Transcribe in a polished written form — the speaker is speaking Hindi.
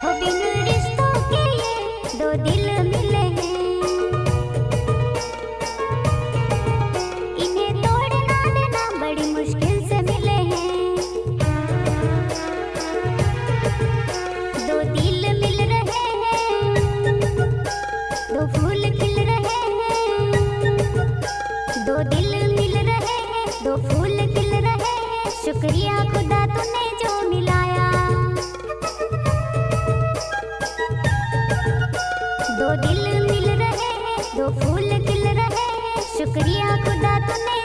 हो बिन रिश्तों के ये दो दिल मिले हैं, इन्हें तोड़ना देना बड़ी मुश्किल से मिले हैं। दो दिल मिल रहे हैं, दो फूल खिल रहे हैं। दो दिल मिल रहे हैं, दो फूल खिल रहे हैं। शुक्रिया खुदा तूने जो मिलाया। दो दिल मिल रहे हैं, दो फूल खिल रहे हैं। शुक्रिया खुदा तूने